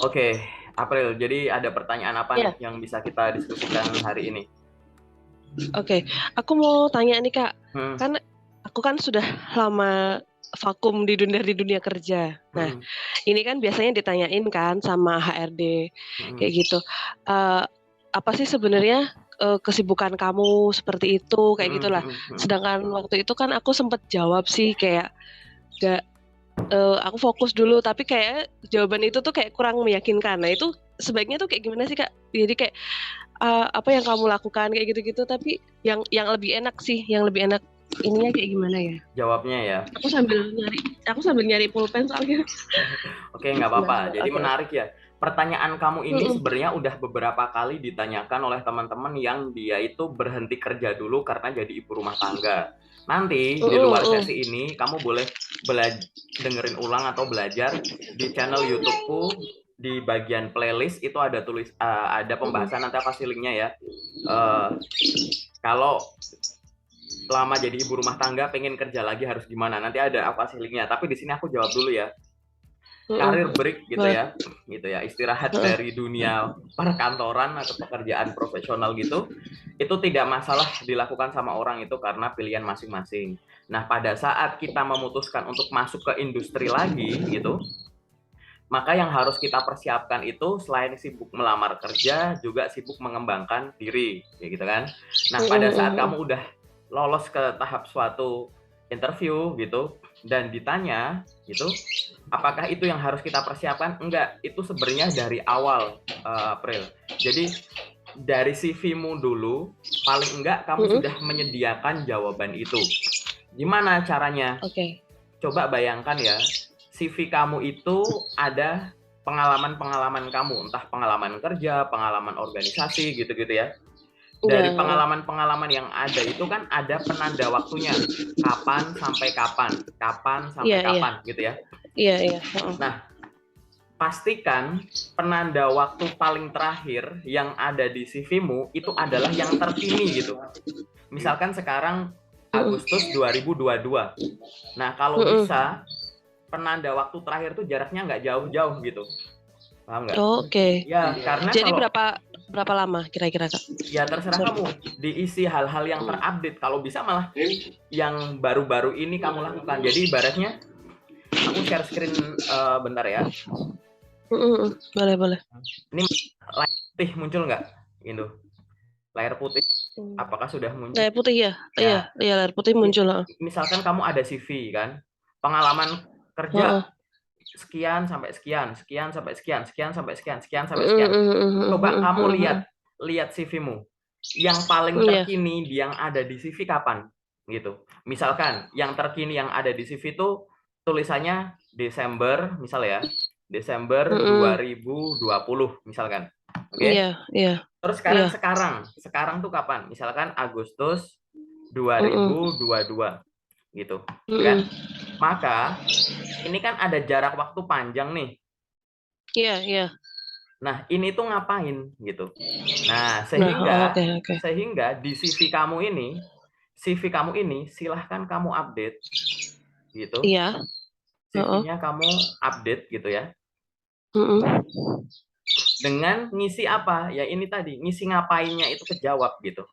Oke, April. Jadi ada pertanyaan apa nih Ya, yang bisa kita diskusikan hari ini? oke. Aku mau tanya nih Kak, Hmm, kan aku kan sudah lama vakum di dunia kerja. Nah, hmm, ini kan biasanya ditanyain kan sama HRD hmm, kayak gitu. Eh, Apa sih sebenarnya kesibukan kamu seperti itu kayak hmm, gitulah. hmm, hmm. Sedangkan waktu itu kan aku sempet jawab sih kayak gak aku fokus dulu tapi kayak jawaban itu tuh kayak kurang meyakinkan. Nah, itu sebaiknya tuh kayak gimana sih Kak? Jadi kayak apa yang kamu lakukan kayak gitu-gitu tapi yang lebih enak sih yang lebih enak ininya kayak gimana ya Jawabnya ya. aku sambil nyari aku sambil nyari pulpen soalnya Oke, nggak sebentar apa-apa. sebentar Jadi oke menarik ya. Pertanyaan kamu ini Mm-mm. sebenarnya udah beberapa kali ditanyakan oleh teman-teman yang dia itu berhenti kerja dulu karena jadi ibu rumah tangga. Nanti di Mm-mm, luar mm-mm. sesi ini kamu boleh dengerin ulang atau belajar di channel YouTube-ku, di bagian playlist itu ada ada Mm-mm. pembahasan, nanti apa kasih linknya ya. Eh, Kalau lama jadi ibu rumah tangga pengen kerja lagi harus gimana, nanti ada aku kasih linknya, tapi di sini aku jawab dulu ya. Mm-mm. Karir break Boleh. gitu ya, istirahat Heeh. dari dunia perkantoran atau pekerjaan profesional gitu, itu tidak masalah dilakukan sama orang itu karena pilihan masing-masing. Nah, pada saat kita memutuskan untuk masuk ke industri lagi gitu, maka yang harus kita persiapkan itu selain sibuk melamar kerja, juga sibuk mengembangkan diri, kayak gitu kan. Nah, pada Mm-mm, saat mm-mm. kamu udah lolos ke tahap suatu interview gitu, dan ditanya gitu, apakah itu yang harus kita persiapkan? Enggak, itu sebenarnya dari awal, April. Jadi dari CV-mu dulu, paling enggak kamu Mm-mm. sudah menyediakan jawaban itu. Gimana caranya? Oke. Coba bayangkan ya, CV kamu itu ada pengalaman-pengalaman kamu, entah pengalaman kerja, pengalaman organisasi, gitu-gitu ya. Iya, Dari heeh. pengalaman-pengalaman yang ada itu kan ada penanda waktunya, kapan sampai kapan, kapan Iya, sampai iya. kapan, gitu ya. Iya, iya, heeh. Nah, pastikan penanda waktu paling terakhir yang ada di CV-mu itu adalah yang terkini gitu. Misalkan sekarang Mm-mm. Agustus 2022. Nah, kalau Mm-mm. bisa penanda waktu terakhir tuh jaraknya nggak jauh-jauh gitu. Paham nggak? Oh, oke. Ya, karena Jadi kalau berapa berapa lama kira-kira Kak? ya terserah Sorry. kamu diisi hal-hal yang terupdate. Kalau bisa malah yang baru-baru ini kamu lakukan. Jadi ibaratnya aku share screen bentar ya. Mm-mm. Boleh, boleh. Ini layar putih muncul nggak? Gitu. Layar putih. Hmm. Apakah sudah muncul? Layar putih ya? Iya, Ya, iya layar putih muncul. Heeh. misalkan kamu ada CV kan, pengalaman Heeh. kerja sekian sampai sekian, sekian sampai sekian, sekian sampai sekian, sekian sampai Mm-mm, sekian. mm-mm, Coba mm-mm, kamu mm-mm. lihat lihat CV-mu. Yang paling Iya. terkini yang ada di CV kapan? Gitu. Misalkan yang terkini yang ada di CV itu tulisannya Desember, misal ya. Desember Mm-mm. 2020 misalkan. Iya, Oke. iya, Terus iya. sekarang sekarang sekarang tuh kapan? Misalkan Agustus Mm-mm, 2022 gitu. Ya kan? mm-mm. Maka ini kan ada jarak waktu panjang nih. Iya, iya. Nah, ini tuh ngapain gitu. Nah, Nah, oh, sehingga oke, oke. sehingga di CV kamu ini silahkan kamu update gitu. Iya, heeh. CV-nya kamu update gitu ya. Mm-mm. Dengan ngisi apa? Ya ini tadi, ngisi ngapainnya itu kejawab gitu.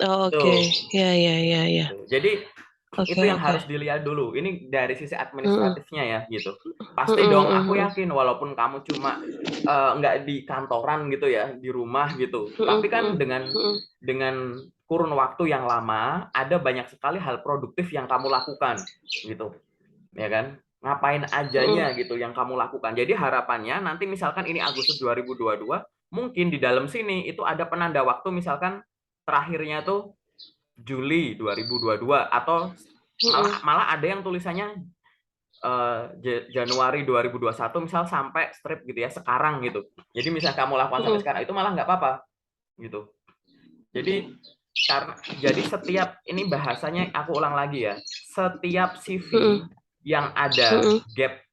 Oh, oke. Tuh, Iya, iya, iya, iya. gitu. Jadi Oke, itu yang oke. harus dilihat dulu. Ini dari sisi Mm-mm, administratifnya ya gitu. Pasti mm-mm, dong, aku mm-mm, yakin walaupun kamu cuma nggak di kantoran gitu ya, di rumah gitu. mm-mm, Tapi kan mm-mm, mm-mm. dengan kurun waktu yang lama, ada banyak sekali hal produktif yang kamu lakukan gitu, ya kan? Ngapain ajanya gitu yang kamu lakukan. Jadi harapannya nanti misalkan ini Agustus 2022, mungkin di dalam sini itu ada penanda waktu misalkan terakhirnya tuh Juli 2022 atau malah Mm-mm. malah ada yang tulisannya Januari 2021 misal sampai strip gitu ya sekarang gitu. Jadi misal kamu lakukan sampai Mm-mm. sekarang itu malah nggak apa-apa gitu. Jadi jadi setiap ini bahasanya aku ulang lagi ya. Setiap CV Mm-mm. yang ada Mm-mm. gap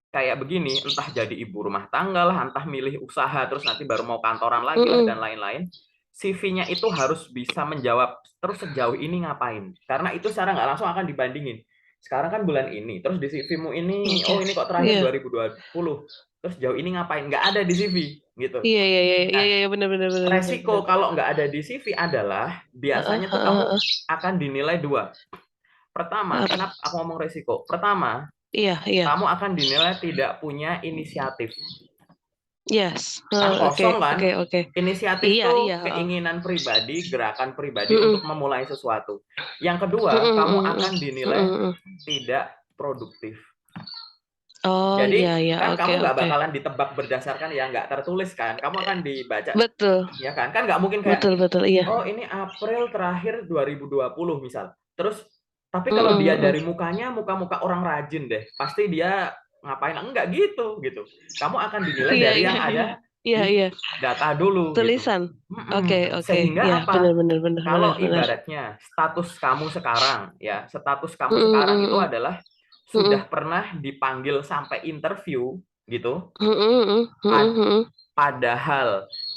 kayak begini, entah jadi ibu rumah tangga lah, entah milih usaha terus nanti baru mau kantoran lagi lah dan Mm-mm. lain-lain. CV-nya itu harus bisa menjawab terus sejauh ini ngapain. Karena itu secara nggak langsung akan dibandingin. sekarang kan bulan ini, terus di CV-mu ini, Oke. oh ini kok terakhir Iya. 2020, terus jauh ini ngapain? Nggak ada di CV, gitu. Iya, iya, iya, iya, Nah, iya, benar, benar, benar, benar, benar. resiko kalau nggak ada di CV adalah Heeh, biasanya tuh heeh, kamu heeh. akan dinilai dua. Pertama, Apa? kenapa aku ngomong resiko? Pertama, Iya, iya. kamu akan dinilai tidak punya inisiatif. Yes. Kan Oke, kosong kan? oke, oke. Inisiatif Iya, iya, tuh heeh. keinginan pribadi, gerakan pribadi Mhm. untuk memulai sesuatu. Yang kedua, Mhm, kamu mhm, akan mhm, dinilai mhm. tidak produktif. Oh, Jadi iya, iya, kan oke, kamu nggak oke. bakalan ditebak berdasarkan yang nggak tertulis kan. Kamu akan dibaca, Betul, ya kan? Kan nggak mungkin kayak, betul, betul, iya. oh ini April terakhir 2020 misal. Terus, tapi kalau Mhm, dia mhm. dari mukanya, muka-muka orang rajin deh. Pasti dia ngapain. Enggak gitu, gitu. Kamu akan dinilai Iya, dari iya, yang iya. ada Iya, di iya. data dulu gitu. Tulisan. Oke, oke. Iya, Sehingga benar, apa? benar, benar, benar, Kalau benar. ibaratnya status kamu sekarang, ya, status kamu Mhm, sekarang itu mhm, adalah mhm. sudah pernah dipanggil sampai interview gitu, Mhm, mhm, mhm, pad- mhm. padahal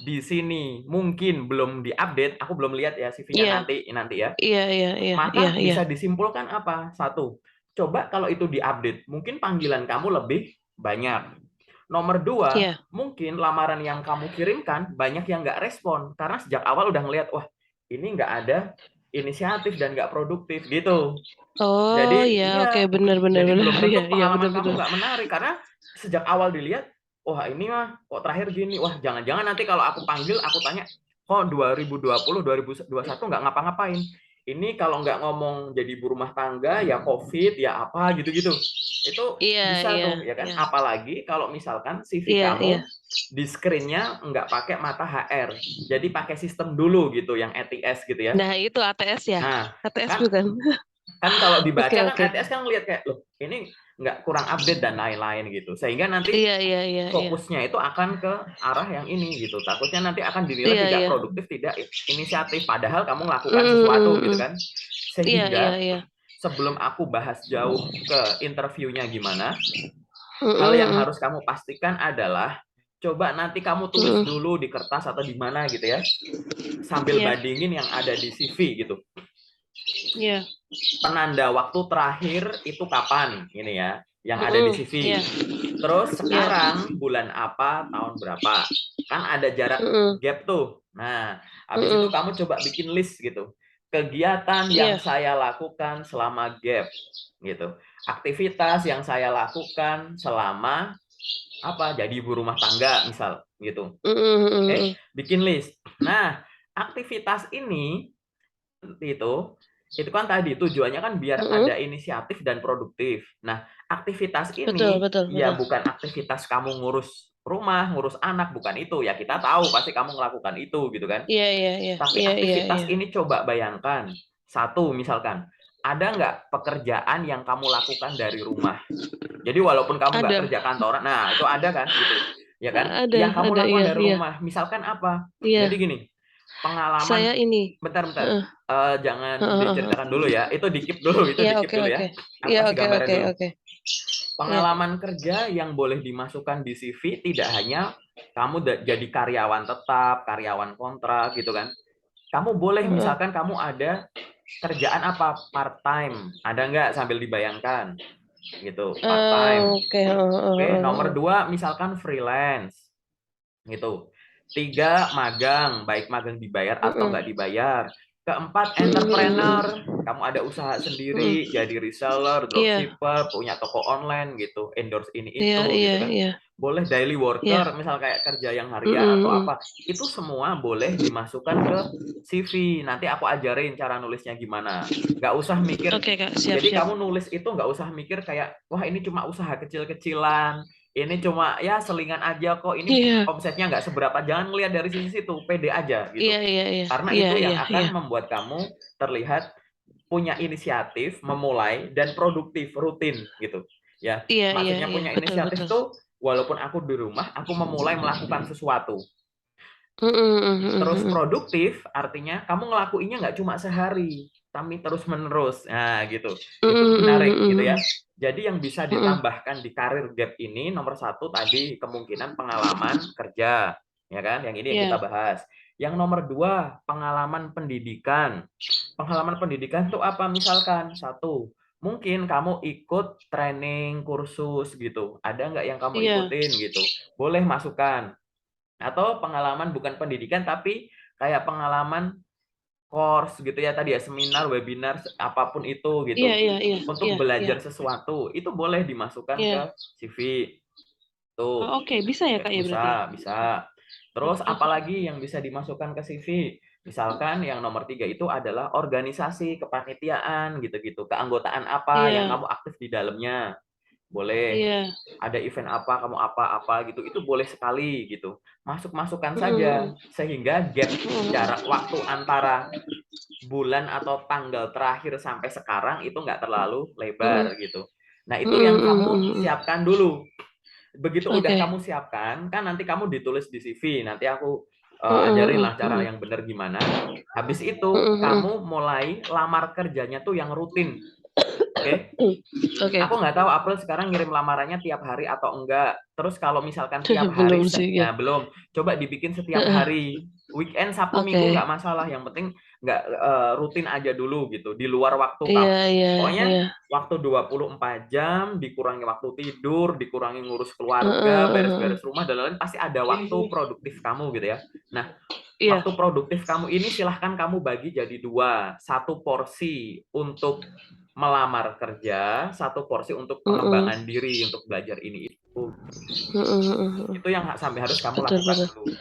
di sini mungkin belum diupdate, aku belum lihat ya CV-nya Iya, nanti ya. iya, iya, iya, iya, Maka iya. bisa disimpulkan apa? Satu, coba kalau itu diupdate, mungkin panggilan kamu lebih banyak. Nomor dua, Iya. mungkin lamaran yang kamu kirimkan banyak yang nggak respon karena sejak awal udah ngelihat, wah ini nggak ada inisiatif dan nggak produktif gitu. Oh, Jadi iya, oke, iya, benar, benar, jadi benar. belum Iya, tentu iya, pengalaman betul, kamu betul. nggak menarik karena sejak awal dilihat, wah ini mah kok terakhir gini, wah jangan-jangan nanti kalau aku panggil, aku tanya, kok 2020, 2021 nggak ngapa-ngapain. Ini kalau nggak ngomong jadi ibu rumah tangga, ya COVID, ya apa gitu-gitu. Itu Iya, bisa iya, tuh, ya kan? iya. Apalagi kalau misalkan CV Iya, iya. kamu di screen-nya nggak pakai mata HR, jadi pakai sistem dulu gitu, yang ATS gitu ya. Nah, itu ATS ya? Nah, ATS kan bukan? kan kalau dibaca Oke, kan oke. ATS kan ngelihat kayak, loh ini nggak kurang update dan lain-lain gitu. Sehingga nanti Iya, iya, iya, iya. fokusnya itu akan ke arah yang ini gitu. Takutnya nanti akan dinilai Iya, tidak iya. produktif, tidak inisiatif. Padahal kamu melakukan Mhm, sesuatu mhm, gitu mhm. kan. Iya, iya, Sehingga iya. sebelum aku bahas jauh ke interviewnya gimana, hal Mhm, yang mhm. harus kamu pastikan adalah coba nanti kamu tulis Mhm. dulu di kertas atau di mana gitu ya, sambil Iya, bandingin yang ada di CV gitu. iya. Penanda waktu terakhir itu kapan ini ya, yang ada di Mhm. CV. Iya, Terus iya. sekarang bulan apa, tahun berapa. Kan ada jarak Mhm. gap tuh. Nah, habis itu Mhm. kamu coba bikin list gitu. Kegiatan yang Iya. saya lakukan selama gap gitu. Aktivitas yang saya lakukan selama apa? Jadi ibu rumah tangga misal gitu. Mhm, mhm, Oke, mhm. bikin list. Nah, aktivitas ini itu kan tadi tujuannya kan biar Mhm. ada inisiatif dan produktif. Nah, aktivitas Betul, ini betul, ya betul. bukan aktivitas kamu ngurus rumah, ngurus anak, bukan itu. Ya kita tahu pasti kamu melakukan itu gitu kan. Iya, iya, iya. Tapi Iya, iya, aktivitas iya. ini coba bayangkan. Satu, misalkan, ada nggak pekerjaan yang kamu lakukan dari rumah? Jadi walaupun kamu nggak Ada. kerja kantoran, nah itu ada kan gitu. Ya kan? Yang kamu Ada, lakukan iya, dari iya. rumah. Misalkan apa? Jadi Iya. gini, pengalaman Saya ini. bentar-bentar, Heeh. jangan Heeh, heeh, heeh. diceritakan dulu ya, itu di-keep dulu, itu Iya, di-keep oke, dulu oke. ya. Aku Iya, kasih oke, gambaran oke, dulu. oke. Iya. Pengalaman kerja yang boleh dimasukkan di CV tidak hanya kamu jadi karyawan tetap, karyawan kontrak gitu kan. Kamu boleh Heeh. misalkan kamu ada kerjaan apa, part time, ada nggak sambil dibayangkan gitu, part time. Oke, heeh, heeh, Oke, heeh, nomor heeh. dua misalkan freelance gitu. Tiga, magang, baik magang dibayar atau Mhm. nggak dibayar. Keempat, Mhm, mhm, entrepreneur, mhm. kamu ada usaha Mhm. sendiri, jadi reseller, Iya. dropshipper, punya toko online gitu, endorse ini Iya, itu iya, gitu kan. iya. Boleh daily Iya. worker, misal kayak kerja yang Mhm, harian atau mhm. apa. Itu semua boleh dimasukkan ke CV. Nanti aku ajarin cara nulisnya gimana. Nggak usah mikir, Oke, Kak, siap, jadi siap. kamu nulis itu nggak usah mikir kayak, wah ini cuma usaha kecil-kecilan, ini cuma ya selingan aja kok, ini Iya. omsetnya nggak seberapa. Jangan melihat dari sisi situ, pede aja Iya, gitu. iya, iya. Karena Iya, itu yang iya, iya. akan membuat kamu terlihat punya inisiatif, memulai dan produktif, rutin gitu. Ya, Iya, iya, maksudnya iya. punya Betul, inisiatif betul. tuh walaupun aku di rumah, aku memulai melakukan sesuatu. Mhm, mhm, mhm, Terus mhm. produktif artinya kamu ngelakuinnya nggak cuma sehari, tapi terus-menerus. Nah, gitu. Mhm, Itu mhm, menarik gitu mhm, ya. mhm. Jadi yang bisa Mhm. ditambahkan di karir gap ini nomor satu tadi kemungkinan pengalaman kerja, ya kan? Yang ini yang kita Iya. bahas. Yang nomor dua pengalaman pendidikan. Pengalaman pendidikan itu apa? Misalkan satu, Mungkin kamu ikut training kursus gitu. Ada nggak yang kamu Iya, ikutin gitu? Boleh masukkan. Atau pengalaman bukan pendidikan tapi kayak pengalaman course gitu ya tadi ya, seminar, webinar, apapun itu iya, gitu. iya, iya, Untuk iya, iya, belajar sesuatu, itu boleh dimasukkan ke iya. CV. Oh, Tuh, oke, bisa ya Kak ya berarti ya? bisa, bisa. Terus Oke. apalagi yang bisa dimasukkan ke CV? Misalkan yang nomor 3 itu adalah organisasi, kepanitiaan gitu-gitu. Keanggotaan apa yang Iya, kamu aktif di dalamnya. Boleh. iya. Ada event apa, kamu apa gitu. Itu boleh sekali gitu. Masuk-masukkan Mm-mm, saja sehingga gap mm-mm, jarak waktu antara bulan atau tanggal terakhir sampai sekarang itu nggak terlalu mm-mm, lebar gitu. Nah, itu mm-mm, yang kamu mm-mm. siapkan dulu. Begitu udah Oke. kamu siapkan, kan nanti kamu ditulis di CV. Nanti aku Mm-mm, ajarin lah cara mm-mm, yang benar gimana. Habis itu mm-mm, kamu mulai lamar kerjanya tuh yang rutin. Oke? mm. Oke. Aku nggak tahu April sekarang ngirim lamarannya tiap hari atau enggak. Terus kalau misalkan tiap hari, Belum sih ya. ya belum. Coba dibikin setiap Heeh. hari. Weekend, Sabtu, Minggu Oke. nggak masalah. Yang penting nggak rutin aja dulu gitu. Di luar waktu Iya, kamu. iya, Pokoknya iya. waktu 24 jam, dikurangi waktu tidur, dikurangi ngurus keluarga, Heeh, beres-beres heeh. rumah, dan lain-lain, pasti ada waktu produktif kamu gitu ya. Nah, Iya. waktu produktif kamu ini silahkan kamu bagi jadi dua. Satu porsi untuk melamar kerja, satu porsi untuk Heeh. pengembangan diri, untuk belajar ini itu. Heeh, heeh, heeh. Itu yang sampai harus kamu Betul, lakukan betul. dulu.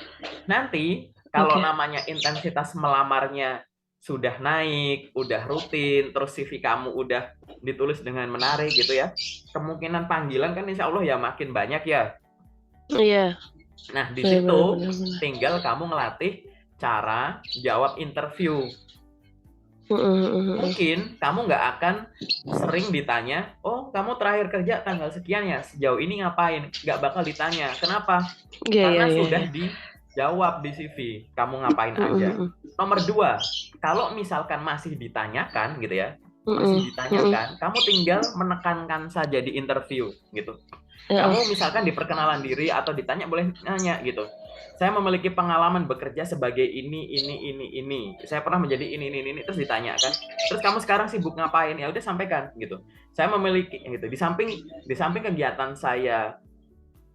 Nanti kalau Oke. namanya intensitas melamarnya sudah naik, udah rutin, terus CV kamu udah ditulis dengan menarik gitu ya, kemungkinan panggilan kan insya Allah ya makin banyak ya. Iya. Nah, di Benar, situ benar, benar, benar. tinggal kamu ngelatih cara jawab interview. Heeh, heeh, heeh. Mungkin kamu nggak akan sering ditanya, oh kamu terakhir kerja tanggal sekian ya, sejauh ini ngapain? Nggak bakal ditanya. Kenapa? Iya, iya, Karena iya, sudah iya. dijawab di CV, kamu ngapain Heeh, aja. heeh. Nomor dua, kalau misalkan masih ditanyakan gitu ya, masih Heeh, heeh. ditanyakan, kamu tinggal menekankan saja di interview gitu. Heeh. Kamu misalkan di perkenalan diri atau ditanya boleh nanya gitu. Saya memiliki pengalaman bekerja sebagai ini. Saya pernah menjadi ini, terus ditanya kan. Terus kamu sekarang sibuk ngapain? Ya udah sampaikan gitu. Saya memiliki gitu. Di samping kegiatan saya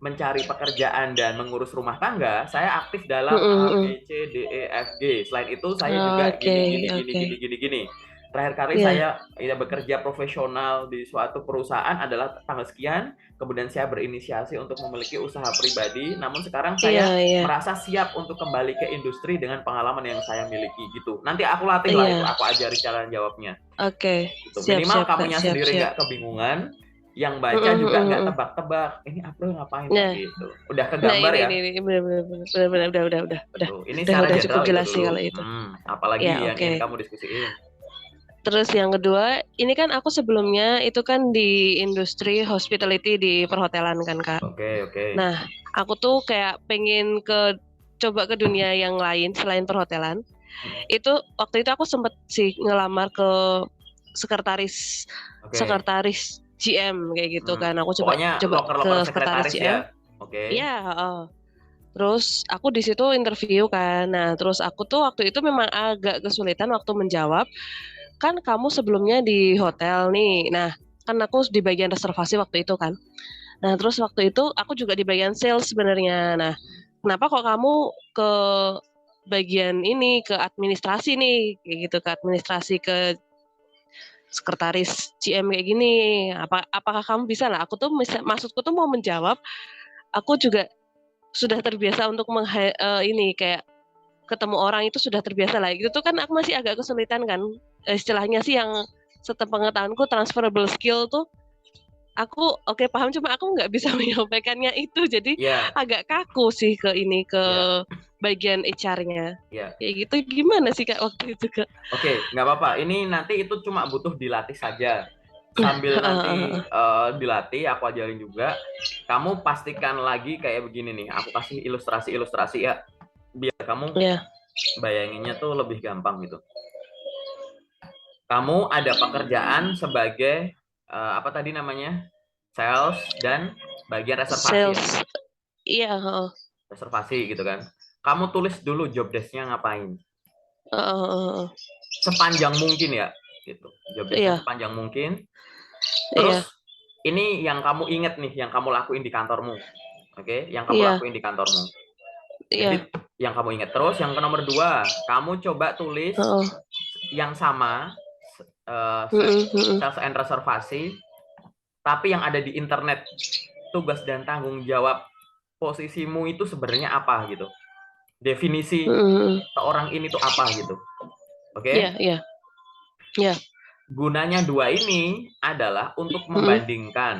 mencari pekerjaan dan mengurus rumah tangga, saya aktif dalam Heeh, A, heeh. B, C, D, E, F, G. Selain itu, saya juga Oke, oke. gini. Terakhir kali Iya. saya ya, bekerja profesional di suatu perusahaan adalah tanggal sekian, kemudian saya berinisiasi untuk memiliki usaha pribadi, namun sekarang Iya, saya iya. merasa siap untuk kembali ke industri dengan pengalaman yang saya miliki gitu. Nanti aku latih lah itu, Iya. aku ajari cara jawabnya. Oke. Gitu. Siap, Minimal siap, Kak. kamunya Siap, sendiri siap. nggak kebingungan, yang baca Heeh, juga heeh, nggak heeh. tebak-tebak. Ini April ngapain ya Nah, gitu. Udah nah kegambar ya. ini benar, benar, benar, benar, benar, Betul. Ini secara udah cukup general itu jelas sih dulu. kalau itu. Ya, Apalagi yang ingin oke. kamu diskusiin? Terus yang kedua, ini kan aku sebelumnya itu kan di industri hospitality di perhotelan kan, Kak. Oke, oke. Nah, aku tuh kayak pengen coba ke dunia yang lain selain perhotelan. Itu waktu itu aku sempet sih ngelamar ke sekretaris Oke. sekretaris GM kayak gitu Hmm. kan. Aku coba Pokoknya coba ke loker-loker sekretaris sekretaris GM. ya. Oke. Iya, heeh. Terus aku di situ interview kan. Nah, terus aku tuh waktu itu memang agak kesulitan waktu menjawab. Kan kamu sebelumnya di hotel nih. Nah, kan aku di bagian reservasi waktu itu kan. Nah, terus waktu itu aku juga di bagian sales sebenarnya. Nah, kenapa kok kamu ke bagian ini, ke administrasi nih, kayak gitu, ke administrasi, ke sekretaris GM kayak gini. Apakah kamu bisa lah? Aku tuh maksudku tuh mau menjawab, aku juga sudah terbiasa untuk ini kayak ketemu orang itu sudah terbiasa lah. Itu tuh kan aku masih agak kesulitan kan. Istilahnya sih yang sepengetahuanku transferable skill tuh aku oke paham cuma aku nggak bisa menyampaikannya itu jadi Ya, agak kaku sih ke ini ke ya, bagian HR-nya ya. kayak gitu gimana sih Kak waktu itu Kak? Oke, nggak apa-apa. Ini nanti itu cuma butuh dilatih saja. Sambil nanti dilatih, aku ajarin juga. Kamu pastikan lagi kayak begini nih. Aku kasih ilustrasi-ilustrasi ya, biar kamu Ya, bayanginnya tuh lebih gampang gitu. Kamu ada pekerjaan sebagai apa tadi namanya? Sales dan bagian reservasi ya. sales iya, heeh. Reservasi gitu kan. Kamu tulis dulu job desk-nya ngapain. Heeh, heeh, heeh. Sepanjang mungkin ya gitu. Job desk-nya Iya, sepanjang mungkin. Terus Iya. ini yang kamu inget nih, yang kamu lakuin di kantormu. Oke, yang kamu Iya. lakuin di kantormu. Jadi Iya. yang kamu inget. Terus yang ke nomor 2, kamu coba tulis Heeh. yang sama, Mhm, mhm. sales and reservasi, tapi yang ada di internet. Tugas dan tanggung jawab posisimu itu sebenarnya apa gitu. Definisi Mhm, mhm. seorang ini tuh apa gitu. Iya, Oke? iya. Iya. Gunanya 2 ini adalah untuk Mhm. membandingkan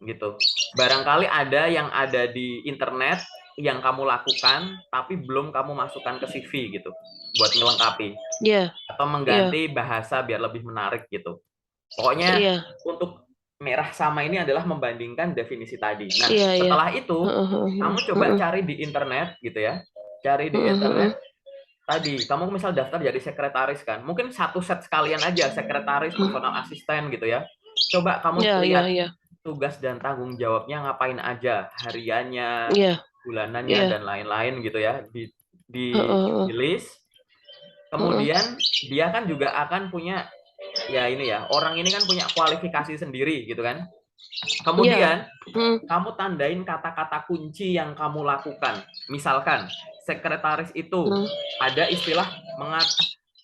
gitu. Barangkali ada yang ada di internet yang kamu lakukan tapi belum kamu masukkan ke CV gitu buat melengkapi Iya. atau Iya. mengganti bahasa biar lebih menarik gitu. Pokoknya Iya. untuk merah sama ini adalah membandingkan definisi tadi. Nah, Iya, iya. setelah itu Heeh, heeh, kamu coba heeh. cari di internet gitu ya. Cari di Heeh, heeh. internet tadi, kamu misal daftar jadi sekretaris kan. Mungkin satu set sekalian aja, sekretaris, personal asisten gitu ya. Coba kamu Iya, iya, lihat iya. tugas dan tanggung jawabnya ngapain aja, hariannya, Iya. bulanannya Iya. dan lain-lain gitu ya. Heeh, Di heeh. list. Heeh. Kemudian dia kan juga akan punya ya ini ya, orang ini kan punya kualifikasi sendiri gitu kan. Iya. Kemudian Mhm. kamu tandain kata-kata kunci yang kamu lakukan. Misalkan sekretaris itu Mhm. ada istilah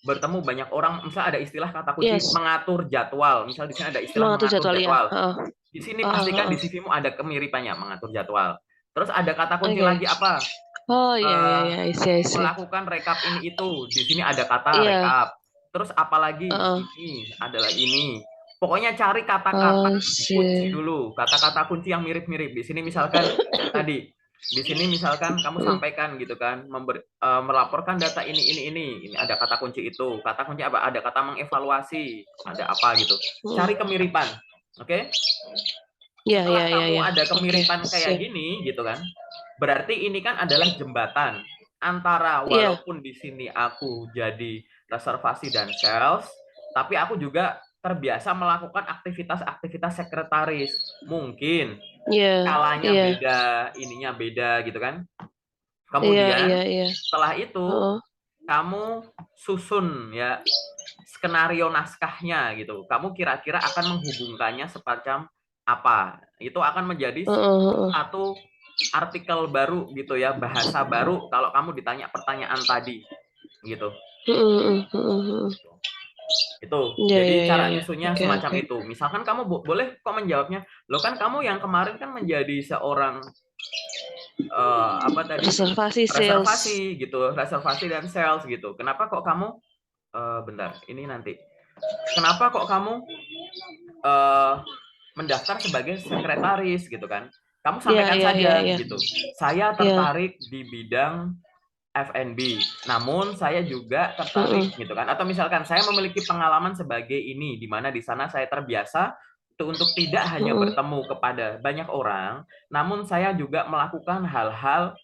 bertemu banyak orang, misal ada istilah kata kunci Yes. mengatur jadwal. Misal di sini ada istilah Mengatur mengatur jadwal ya. jadwal. Heeh. Di sini Heeh, pastikan heeh. di CV-mu ada kemiripannya mengatur jadwal. Terus ada kata kunci Oke. lagi apa? Oh, iya, iya, Eh, iya. I see, I see. melakukan rekap ini itu. Di sini ada kata Iya. rekap. Terus apalagi Heeh. ini adalah ini. Pokoknya cari kata-kata Oh, kunci sih. dulu, kata-kata kunci yang mirip-mirip. Di sini misalkan tadi, di sini misalkan kamu Mhm. sampaikan gitu kan, melaporkan data ini ada kata kunci itu. Kata kunci apa? Ada kata mengevaluasi, ada apa gitu. Mhm. Cari kemiripan, oke? Iya, iya, Setelah iya, kamu iya. ada Oke, kemiripan kayak sip. gini gitu kan, berarti ini kan adalah jembatan antara Iya. walaupun di sini aku jadi reservasi dan sales, tapi aku juga terbiasa melakukan aktivitas-aktivitas sekretaris. Mungkin Iya. skalanya Iya. beda, ininya beda gitu kan. Iya, iya, Kemudian iya. setelah itu Heeh. kamu susun ya skenario naskahnya gitu. Kamu kira-kira akan menghubungkannya semacam apa? Itu akan menjadi Heeh, heeh. satu artikel baru gitu ya, bahasa baru kalau kamu ditanya pertanyaan tadi gitu. Mhm, mhm, mhm, mhm. Itu. Iya, Jadi iya, iya, cara iya. nyusunnya Oke, semacam oke. itu. Misalkan kamu boleh kok menjawabnya, "Loh kan kamu yang kemarin kan menjadi seorang apa tadi? Reservasi sales. Reservasi gitu, reservasi dan sales gitu. Kenapa kok kamu bentar, ini nanti. Kenapa kok kamu eh, mendaftar sebagai sekretaris gitu kan? Kamu Iya, sampaikan iya, iya, saja iya. gitu. Saya Iya. tertarik di bidang F&B. Namun saya juga Mhm. tertarik gitu kan. Atau misalkan saya memiliki pengalaman sebagai ini di mana di sana saya terbiasa untuk tidak hanya Mhm. bertemu kepada banyak orang, namun saya juga melakukan hal-hal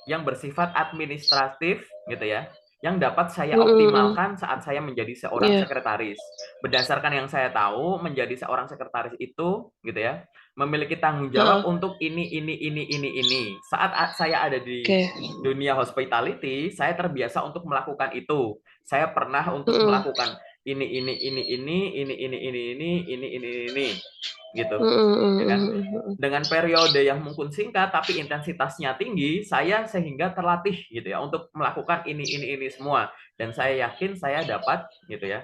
yang bersifat administratif gitu ya, yang dapat saya Mhm, mhm. optimalkan saat saya menjadi seorang Iya. sekretaris. Berdasarkan yang saya tahu, menjadi seorang sekretaris itu gitu ya, memiliki tanggung jawab Heeh. untuk ini. Saat saya ada di Oke. dunia hospitality, saya terbiasa untuk melakukan itu. Saya pernah untuk Mhm. melakukan ini gitu. Mhm, Ya mhm, kan? mhm, mhm. Dengan periode yang mungkin singkat tapi intensitasnya tinggi, saya sehingga terlatih gitu ya untuk melakukan ini semua dan saya yakin saya dapat gitu ya.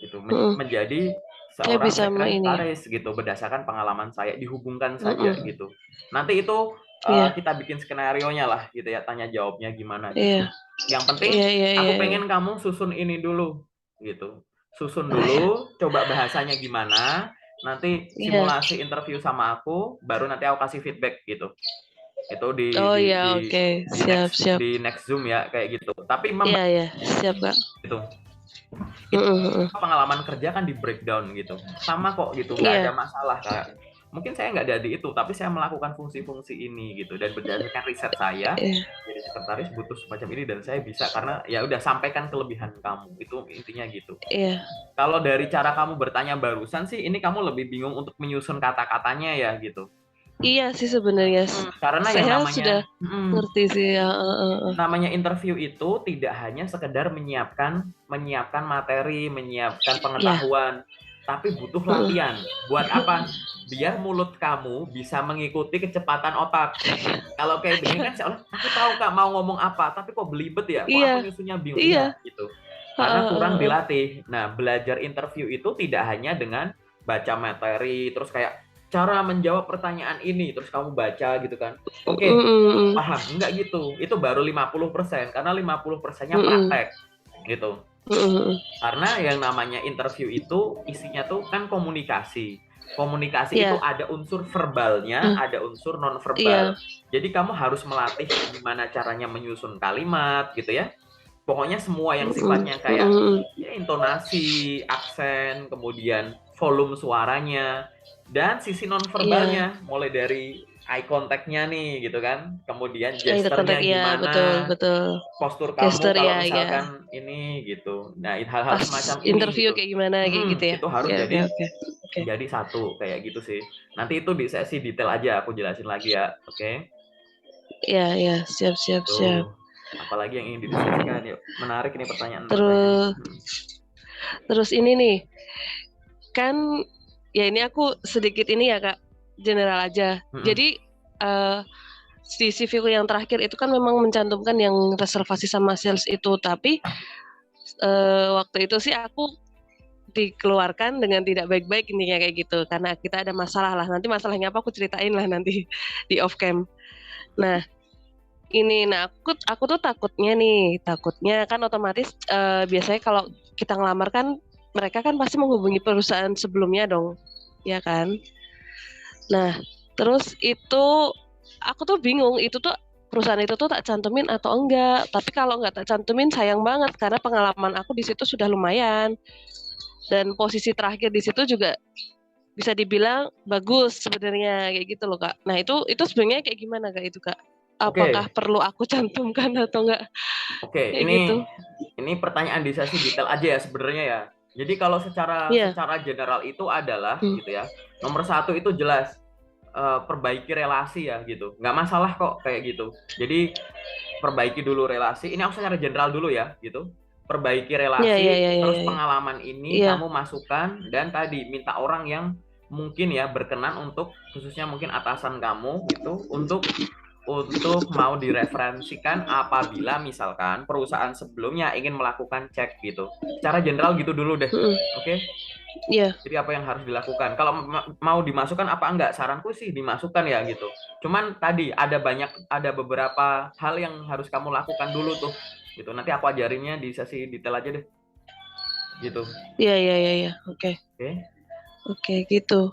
Gitu Mhm. menjadi Saya seorang bisa ini ya. sekretaris gitu berdasarkan pengalaman saya dihubungkan saja Mhm. gitu. Nanti itu Iya. kita bikin skenarionya lah gitu ya, tanya jawabnya gimana Iya. gitu. Yang penting Iya, iya, iya, aku iya. pengen kamu susun ini dulu gitu. Susun dulu, coba bahasanya gimana, nanti Iya. simulasi interview sama aku, baru nanti aku kasih feedback gitu. Itu Oh iya, oke. Siap, siap. di next Zoom ya kayak gitu. Tapi Iya, iya. Siap, Kak. itu itu Mhm, mhm. pengalaman kerja kan di breakdown gitu. Sama kok gitu, nggak ada Iya. masalah Kak. Mungkin saya nggak ada di itu, tapi saya melakukan fungsi-fungsi ini gitu dan berdasarkan riset saya Iya. jadi sekretaris butuh semacam ini dan saya bisa karena ya udah sampaikan kelebihan kamu. Itu intinya gitu. Iya. Kalau dari cara kamu bertanya barusan sih ini kamu lebih bingung untuk menyusun kata-katanya ya gitu. Iya sih sebenarnya. Karena yang Saya sudah namanya ngerti sih. Heeh, heeh. namanya interview itu tidak hanya sekedar menyiapkan materi, menyiapkan Iya. pengetahuan. tapi butuh latihan. Buat apa? Biar mulut kamu bisa mengikuti kecepatan otak. Kalau kayak begini kan seolah aku tahu Kak mau ngomong apa, tapi kok belibet ya? Kok aku Iya, nyusunnya bingung? iya. Iya, gitu. Karena Heeh, kurang heeh, heeh. dilatih. Nah, belajar interview itu tidak hanya dengan baca materi, terus kayak cara menjawab pertanyaan ini, terus kamu baca gitu kan. Oke, Mm-mm, paham. Enggak gitu. Itu baru 50%, karena 50%-nya mm-mm, praktek. Gitu. mm-mm. Karena yang namanya interview itu isinya tuh kan komunikasi. Komunikasi itu Iya, ada unsur verbalnya, eh, ada unsur non verbal. iya, Jadi kamu harus melatih gimana caranya menyusun kalimat gitu ya. Pokoknya semua yang mm-mm, sifatnya kayak mm-mm. ya, intonasi, aksen, kemudian volume suaranya, dan sisi non Iya, verbalnya, mulai dari eye contact-nya nih gitu kan, kemudian itu kontak gesturnya ya, betul, gimana, betul. postur kamu Gestur kalau ya, ya. misalkan ini gitu. Nah, hal-hal Pas semacam ini interview gitu. kayak gimana kayak gitu ya. Itu harus Oke, oke, jadi oke. Oke. satu kayak gitu sih. Nanti itu di sesi detail aja aku jelasin lagi ya. Oke. Iya, iya, siap, siap, siap. Tuh. Apalagi yang ingin didiskusikan yuk. Menarik ini pertanyaan-pertanyaan. Terus, terus ini nih, kan ya ini aku sedikit ini ya Kak, general aja. Hmm. Jadi eh di CV yang terakhir itu kan memang mencantumkan yang reservasi sama sales itu, tapi waktu itu sih aku dikeluarkan dengan tidak baik-baik intinya kayak gitu, karena kita ada masalah lah. Nanti masalahnya apa aku ceritain lah nanti di off cam. Nah, nah aku tuh takutnya kan otomatis biasanya kalau kita ngelamar kan mereka kan pasti menghubungi perusahaan sebelumnya dong, ya kan? Nah, terus itu aku tuh bingung itu tuh perusahaan itu tuh tak cantumin atau enggak. Tapi kalau enggak tak cantumin sayang banget karena pengalaman aku di situ sudah lumayan dan posisi terakhir di situ juga bisa dibilang bagus sebenarnya kayak gitu loh Kak. Nah, itu sebenarnya kayak gimana Kak itu Kak? Apakah Oke. perlu aku cantumkan atau enggak Oke, kayak gitu? ini pertanyaan di sesi detail aja ya sebenarnya ya. Jadi kalau secara Iya. general itu adalah Hmm. gitu ya. Nomor satu itu jelas perbaiki relasi ya gitu. Nggak masalah kok kayak gitu. Jadi perbaiki dulu relasi. Ini aku secara general dulu ya gitu. Perbaiki Iya, iya, relasi, iya, iya, terus iya. pengalaman ini Iya. kamu masukkan dan tadi minta orang yang mungkin ya berkenan untuk khususnya mungkin atasan kamu gitu untuk mau direferensikan apabila misalkan perusahaan sebelumnya ingin melakukan cek gitu. Secara general gitu dulu deh. Mm-mm. Oke. Iya. Jadi apa yang harus dilakukan? Kalau mau dimasukkan apa enggak? Saranku sih dimasukkan ya gitu. Cuman tadi ada beberapa hal yang harus kamu lakukan dulu tuh. Gitu. Nanti aku ajarinnya di sesi detail aja deh. Gitu. Iya, iya, iya, iya. Oke. Oke. Oke, gitu.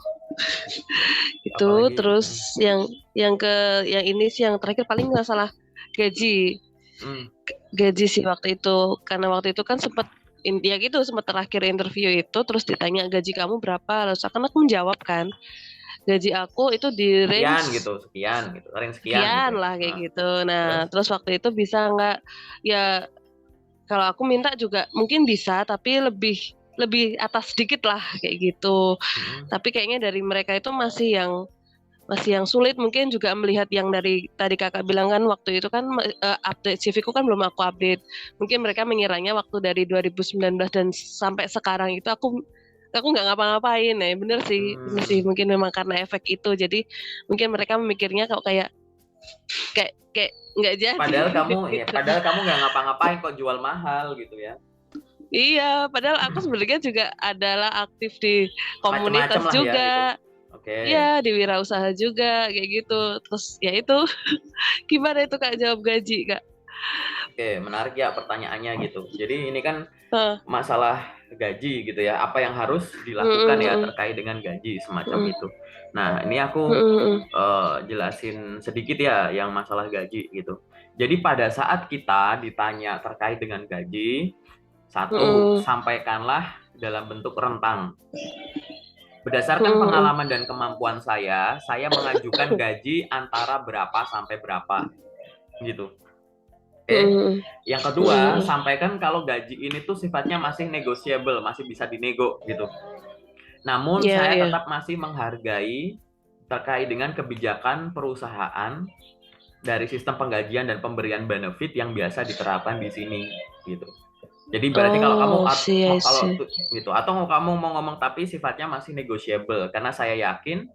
Itu Apalagi terus yang ini sih yang terakhir paling masalah gaji. hmm, Gaji sih waktu itu karena waktu itu kan ya gitu sempat terakhir interview itu terus ditanya gaji kamu berapa terus akan aku menjawab kan gaji aku itu di sekian range gitu, range sekian gitu sekian ya. lah kayak Nah, gitu. terus Nah, terus waktu itu bisa nggak ya kalau aku minta juga mungkin bisa tapi lebih lebih atas sedikit lah kayak gitu. hmm, Tapi kayaknya dari mereka itu masih yang sulit mungkin juga melihat yang dari tadi kakak bilang kan waktu itu kan update CV ku kan belum aku update mungkin mereka mengiranya waktu dari 2019 dan sampai sekarang itu aku nggak ngapa-ngapain ya bener sih hmm. mungkin memang karena efek itu jadi mungkin mereka memikirnya kalau kayak kayak kayak nggak jadi gitu. Padahal kamu nggak ngapa-ngapain kok jual mahal gitu ya. Iya padahal aku sebenarnya juga adalah aktif di Macem-macem komunitas lah ya gitu. juga. Oke. Iya, di wirausaha juga kayak gitu. Terus ya itu gimana itu Kak jawab gaji, Kak? Oke, menarik ya pertanyaannya gitu. Jadi ini kan Heeh. masalah gaji gitu ya. Apa yang harus dilakukan Mm, ya mm, terkait dengan gaji semacam mm, itu. Nah, ini aku mm, jelasin sedikit ya yang masalah gaji gitu. Jadi pada saat kita ditanya terkait dengan gaji, satu, mm, sampaikanlah dalam bentuk rentang. Berdasarkan mm, pengalaman dan kemampuan saya mengajukan gaji antara berapa sampai berapa gitu. Oke. mm, Yang mm, kedua, mm. sampaikan kalau gaji ini tuh sifatnya masih negotiable, masih bisa dinego gitu. Namun Iya, saya iya. tetap masih menghargai terkait dengan kebijakan perusahaan dari sistem penggajian dan pemberian benefit yang biasa diterapkan di sini gitu. Jadi berarti kalau kamu Oh, see, I kalau see. gitu atau kamu mau ngomong tapi sifatnya masih negotiable karena saya yakin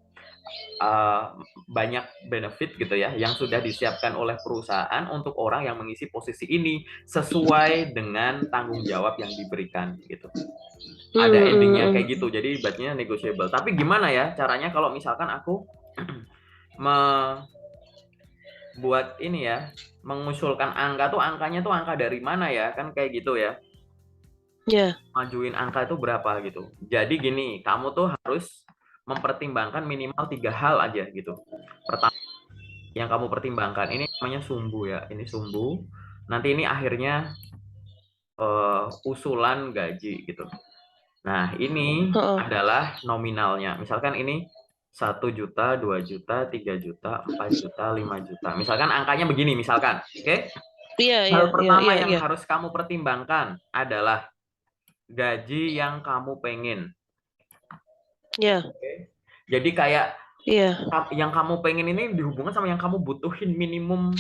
uh, banyak benefit gitu ya yang sudah disiapkan oleh perusahaan untuk orang yang mengisi posisi ini sesuai dengan tanggung jawab yang diberikan gitu. Ada endingnya kayak gitu, jadi ibaratnya negotiable. Tapi gimana ya caranya kalau misalkan aku membuat ini ya, mengusulkan angka tuh angkanya tuh angka dari mana ya kan kayak gitu ya. Ya, Majuin angka itu berapa gitu. Jadi gini, kamu tuh harus mempertimbangkan minimal 3 hal aja gitu. Pertama yang kamu pertimbangkan ini namanya sumbu ya. Ini sumbu. Nanti ini akhirnya usulan gaji gitu. Nah, ini heeh. adalah nominalnya. Misalkan ini 1 juta, 2 juta, 3 juta, 4 juta, 5 juta. Misalkan angkanya begini, misalkan. Oke? Iya, Hal iya, iya, pertama iya, yang iya. harus kamu pertimbangkan adalah gaji yang kamu pengen. Iya, Oke? Jadi kayak iya. yang kamu pengen ini dihubungkan sama yang kamu butuhin minimum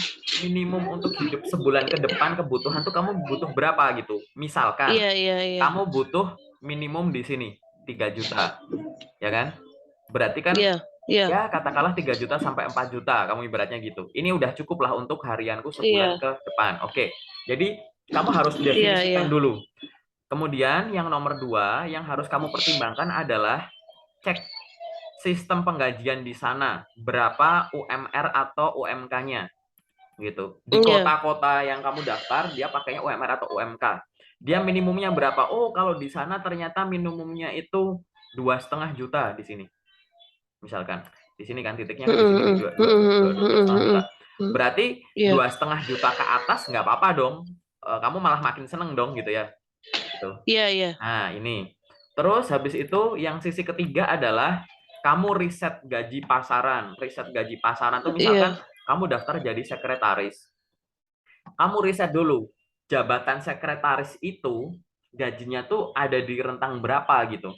minimum untuk hidup sebulan ke depan kebutuhan tuh kamu butuh berapa gitu. Misalkan Iya, iya, iya. kamu butuh minimum di sini 3 juta, ya kan? Berarti kan Iya, iya. ya katakanlah 3 juta sampai 4 juta kamu ibaratnya gitu. Ini udah cukup lah untuk harianku sebulan Iya. ke depan. Oke. Jadi kamu harus Iya, iya. definisikan dulu. Kemudian yang nomor 2 yang harus kamu pertimbangkan adalah cek sistem penggajian di sana, berapa UMR atau UMK-nya gitu. Di Iya. kota-kota yang kamu daftar, dia pakainya UMR atau UMK. Dia minimumnya berapa? Oh, kalau di sana ternyata minimumnya itu 2,5 juta di sini. Misalkan di sini kan titiknya kan di sini nih Mhm, dua dua mhm, dua mhm, dua dua setengah mhm, juta. mhm, mhm. Berarti Iya. 2,5 juta ke atas nggak apa-apa dong. Kamu malah makin seneng dong gitu ya. Gitu. Iya, iya. Nah, ini. Terus habis itu yang sisi ketiga adalah kamu riset gaji pasaran. Riset gaji pasaran tuh misalkan Iya. kamu daftar jadi sekretaris. Kamu riset dulu jabatan sekretaris itu gajinya tuh ada di rentang berapa gitu.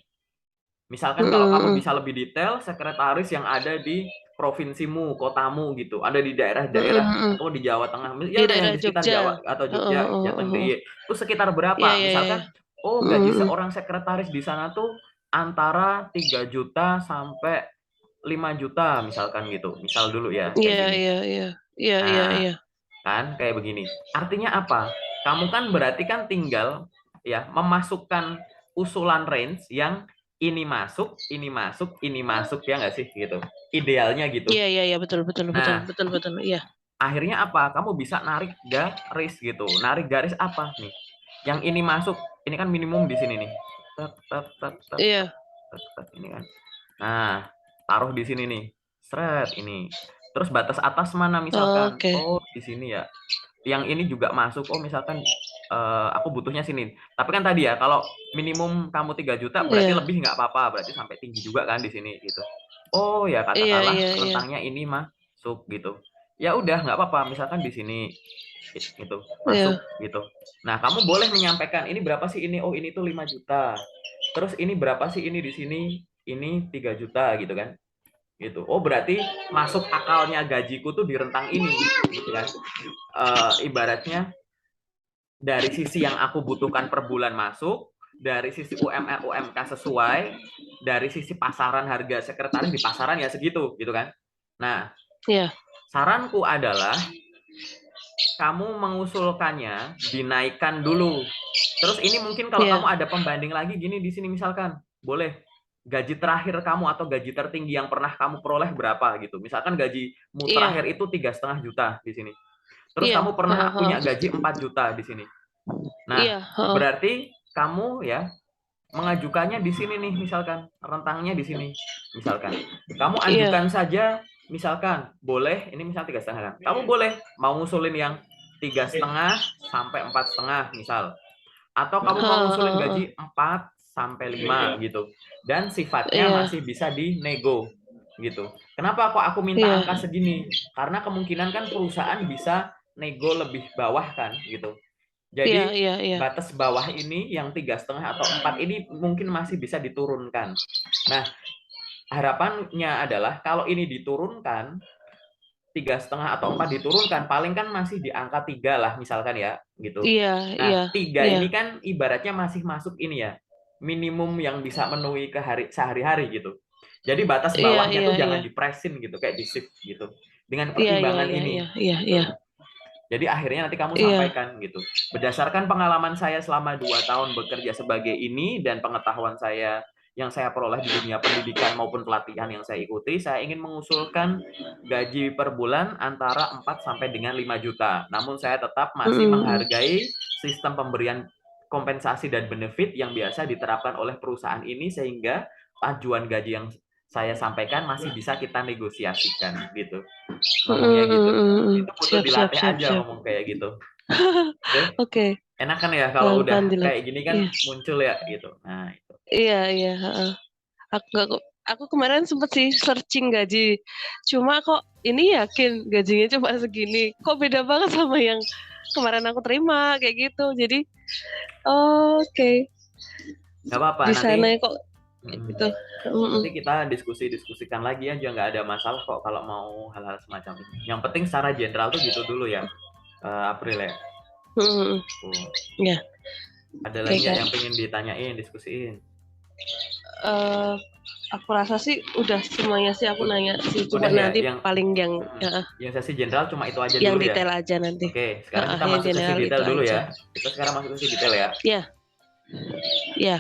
Misalkan Mhm, kalau kamu mhm. bisa lebih detail, sekretaris yang ada di provinsimu, kotamu gitu, ada di Mhm, daerah-daerah mhm. atau di Jawa Tengah, Di ya yang daerah di sekitar Jogja. Jawa atau Heeh, Jogja, heeh, Jateng, heeh. DIY, itu sekitar Iya, berapa? iya, iya, iya. Misalkan, oh gaji Mhm, mhm. seorang sekretaris di sana tuh antara 3 juta sampai 5 juta misalkan gitu. Misal dulu ya, kayak Iya, gini. iya, iya. Iya, iya, Nah, iya. kan kayak begini. Artinya apa? Kamu kan berarti kan tinggal ya memasukkan usulan range yang ini masuk, ini masuk, ini masuk ya nggak sih gitu. Idealnya gitu. Iya, iya, iya. Betul, betul, betul, Nah, betul, betul. Iya. akhirnya apa? Kamu bisa narik garis gitu. Narik garis apa nih? Yang ini masuk, ini kan minimum di sini nih. Tet, tet, tet, tet, tet, Iya. tet, tet, ini kan. Nah, taruh di sini nih. Seret ini. Terus batas atas mana misalkan? Oke. Oh, di sini ya. Yang ini juga masuk. Oh, misalkan aku butuhnya sini. Tapi kan tadi ya, kalau minimum kamu 3 juta berarti Iya. lebih nggak apa-apa, berarti sampai tinggi juga kan di sini gitu. Oh ya Iya, katakanlah iya, iya. rentangnya ini masuk gitu. Ya udah nggak apa-apa, misalkan di sini gitu masuk Iya. gitu. Nah, kamu boleh menyampaikan ini berapa sih ini? Oh, ini tuh 5 juta. Terus ini berapa sih ini di sini? Ini 3 juta gitu kan. Gitu. Oh, berarti masuk akalnya gajiku tuh di rentang ini gitu kan. Ibaratnya dari sisi yang aku butuhkan per bulan masuk, dari sisi UMR UMK sesuai, dari sisi pasaran harga sekretaris di pasaran ya segitu gitu kan. Nah, Iya. saranku adalah kamu mengusulkannya dinaikkan dulu. Terus ini mungkin kalau kamu Iya. ada pembanding lagi gini di sini misalkan, boleh gaji terakhir kamu atau gaji tertinggi yang pernah kamu peroleh berapa gitu. Misalkan gajimu Iya. terakhir itu 3,5 juta di sini. Terus Iya. kamu pernah Heeh, heeh. punya gaji 4 juta di sini. Nah, Iya. Heeh. berarti kamu ya mengajukannya di sini nih misalkan rentangnya di sini misalkan kamu Iya. ajukan saja misalkan boleh ini misal 3,5 kan kamu boleh mau ngusulin yang 3,5 sampai 4,5 misal atau kamu mau Heeh, ngusulin heeh, heeh. gaji 4 sampai 5 gitu dan sifatnya Iya. masih bisa dinego gitu. Kenapa kok aku minta Iya. angka segini? Karena kemungkinan kan perusahaan bisa nego lebih bawah kan gitu. Iya, Jadi iya, iya. batas bawah ini yang 3,5 atau 4 ini mungkin masih bisa diturunkan. Nah, harapannya adalah kalau ini diturunkan 3,5 atau 4 diturunkan, paling kan masih di angka 3 lah misalkan ya, gitu. Iya, iya, Nah, 3 iya. ini kan ibaratnya masih masuk ini ya, minimum yang bisa memenuhi sehari-hari gitu. Jadi batas Iya, bawahnya iya, tuh iya. jangan dipresin gitu, kayak di shift gitu. Dengan Iya, iya, pertimbangan iya, iya, ini iya, iya. gitu. Jadi akhirnya nanti kamu Iya. sampaikan gitu. Berdasarkan pengalaman saya selama 2 tahun bekerja sebagai ini dan pengetahuan saya yang saya peroleh di dunia pendidikan maupun pelatihan yang saya ikuti, saya ingin mengusulkan gaji per bulan antara 4 sampai dengan 5 juta. Namun saya tetap masih Mm-mm. menghargai sistem pemberian kompensasi dan benefit yang biasa diterapkan oleh perusahaan ini sehingga ajuan gaji yang saya sampaikan masih bisa kita negosiasikan gitu. Ngomongnya gitu. Itu butuh Siap, siap, dilatih siap, aja siap. ngomong kayak gitu. Oke, Oke, enak kan ya kalau udah pelan-pelan kayak dilatih. gini kan Iya, muncul ya gitu. Nah, itu. iya, iya. Heeh. Aku kemarin sempet sih searching gaji. Cuma kok ini yakin gajinya cuma segini. Kok beda banget sama yang kemarin aku terima kayak gitu. Jadi, oke. Nggak apa-apa Di nanti. sana kok gitu. Nanti kita diskusikan lagi aja, nggak ada masalah kok kalau mau hal-hal semacam ini. Yang penting secara general tuh gitu dulu ya, April ya. Ya. Ada lagi nggak yang pengen ditanyain, diskusiin? Aku rasa sih udah semuanya sih aku nanya sih. Cuma Udah ya, nanti paling yang sesi general cuma itu aja yang dulu ya. detail aja nanti. Oke, sekarang kita Yang masuk sesi general detail itu dulu aja. ya. Kita sekarang masuk sesi detail ya. Ya, ya.